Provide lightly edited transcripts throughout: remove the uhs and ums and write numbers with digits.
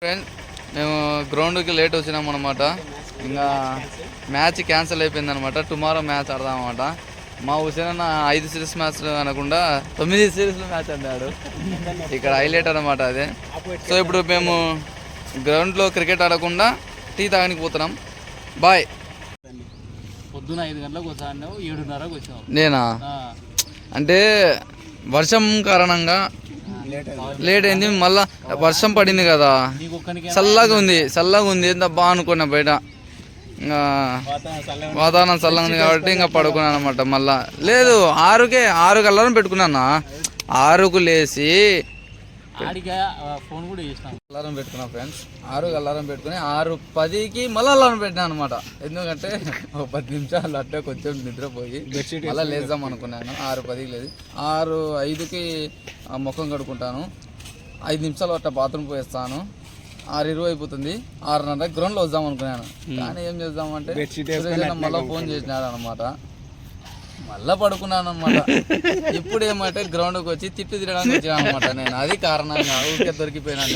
Friend మేము గ్రౌండ్కి late వచ్చినాం అనమాట. ఇంకా మ్యాచ్ క్యాన్సిల్ అయిపోయింది అనమాట. టుమారో మ్యాచ్ ఆడదాం అనమాట. మా హుసేన్ అన్న 5 సిరీస్ మ్యాచ్లు అనకుండా 9 సిరీస్లో మ్యాచ్ ఆడాడు. ఇక్కడ హైలైట్ అనమాట అదే. సో ఇప్పుడు మేము గ్రౌండ్లో క్రికెట్ ఆడకుండా టీ తాగడానికి పోతున్నాం. బాయ్. పొద్దున 5 గంటలకు వచ్చాను, 7:30కు వచ్చావు. నేనా అంటే వర్షం కారణంగా లేట్ అయింది. మళ్ళా వర్షం పడింది కదా, చల్లగా ఉంది ఎంత బాగా అనుకున్నా. బయట ఇంకా వాతావరణం చల్లగా ఉంది కాబట్టి ఇంకా పడుకున్నాను అనమాట. మళ్ళా లేదు 6కి అలారం పెట్టుకున్నాను. 6కు లేచి ఫోన్ కూడా అలారం పెట్టుకున్నా ఫ్రెండ్స్. 6కి అలారం పెట్టుకుని 6:10కి మళ్ళీ అలారం పెట్టినాను అనమాట. ఎందుకంటే ఒక 10 నిమిషాలు అట్టే కొంచెం నిద్రపోయి మళ్ళీ లేద్దాం అనుకున్నాను. 6:10కి లేదు, 6:05కి ముఖం కడుక్కుంటాను. 5 నిమిషాలు అట్లా బాత్రూమ్ పోయిస్తాను. 6:20 అయిపోతుంది. 6:30 గ్రౌండ్లో వద్దాం అనుకున్నాను. కానీ ఏం చేద్దామంటే మళ్ళీ ఫోన్ చేసినాడు అనమాట. మళ్ళా పడుకున్నాను అనమాట. ఇప్పుడు ఏమంటే గ్రౌండ్కి వచ్చి తిట్టు తిరగడానికి వచ్చాను అనమాట. నేను అది కారణంగా ఊరికే దొరికిపోయినాను.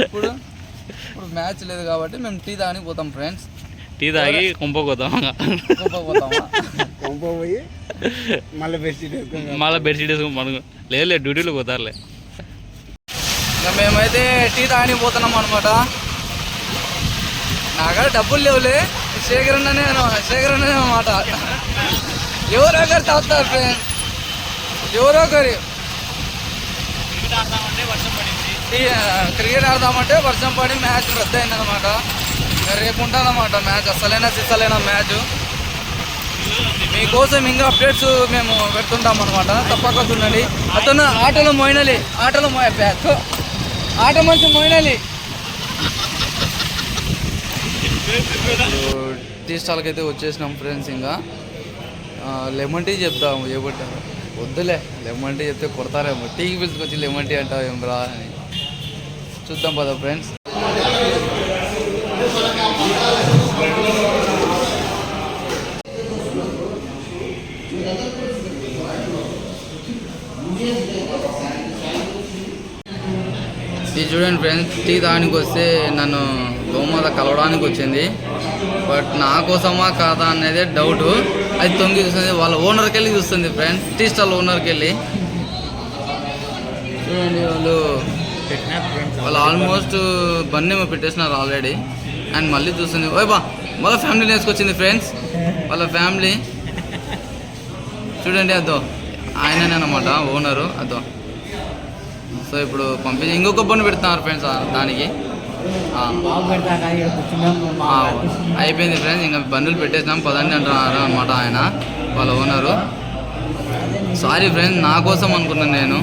ఇప్పుడు మ్యాచ్ లేదు కాబట్టి మేము టీ తాగడానికి పోతాం ఫ్రెండ్స్. టీ తాగి కుంపపోతామా పోయి మళ్ళీ బెడ్షీట్ వేసుకుని లేదు డ్యూటీలో పోతారులే. ఇంకా మేమైతే టీ తాగడానికి పోతున్నాం అనమాట. నాగా డబ్బులు లేవులే, శేఖరన్ననే అన్నమాట. ఎవరో ఒకరు తాగుతారు ఫ్రెండ్, ఎవరో ఒకరు. క్రికెట్ ఆడదామంటే వర్షం పడి మ్యాచ్ రద్దు అయిందనమాట. రేపు ఉంటానమాట మ్యాచ్, అసలైన మ్యాచ్. మీకోసం ఇంకా అప్డేట్స్ మేము పెడుతుంటాం అనమాట. తప్పక చూడండి. అతను ఆటలో మోయినలి ఆట మంచి మోయినలి. టీ స్టాల్కి అయితే వచ్చేసినాం ఫ్రెండ్స్. ఇంకా లెమన్ టీ చెప్తాము. ఏమంటారు? వద్దులే, లెమన్ టీ చెప్తే కొడతారేమో. టీకి పిలుచుకొచ్చి లెమన్ టీ అంటావు ఏం రా అని. చూద్దాం పద ఫ్రెండ్స్. ఇది చూడండి ఫ్రెండ్స్, టీ తాగడానికి వస్తే నన్ను గోమాత కలవడానికి వచ్చింది. బట్ నా కోసమా కాదా అనేది డౌట్. అది తొంగి చూస్తుంది, వాళ్ళ ఓనర్కి వెళ్ళి చూస్తుంది ఫ్రెండ్స్. టీ స్టాల్ ఓనర్కి వెళ్ళి చూడండి. వాళ్ళు ఆల్మోస్ట్ బన్నీ పెట్టేసినారు ఆల్రెడీ. అండ్ మళ్ళీ చూస్తుంది. ఓయ్ మళ్ళీ ఫ్యామిలీ వేసుకొచ్చింది ఫ్రెండ్స్. వాళ్ళ ఫ్యామిలీ చూడండి. అదో ఆయననే అనమాట ఓనరు. అదో. సో ఇప్పుడు పంపించి ఇంకొక బండి పెడుతున్నారు ఫ్రెండ్స్ దానికి. అయిపోయింది ఫ్రెండ్స్, ఇంకా బండ్లు పెట్టేసినాం పదండి అంటున్నారు అనమాట ఆయన, వాళ్ళ ఓనరు. సారీ ఫ్రెండ్స్, నా కోసం అనుకున్నాను నేను.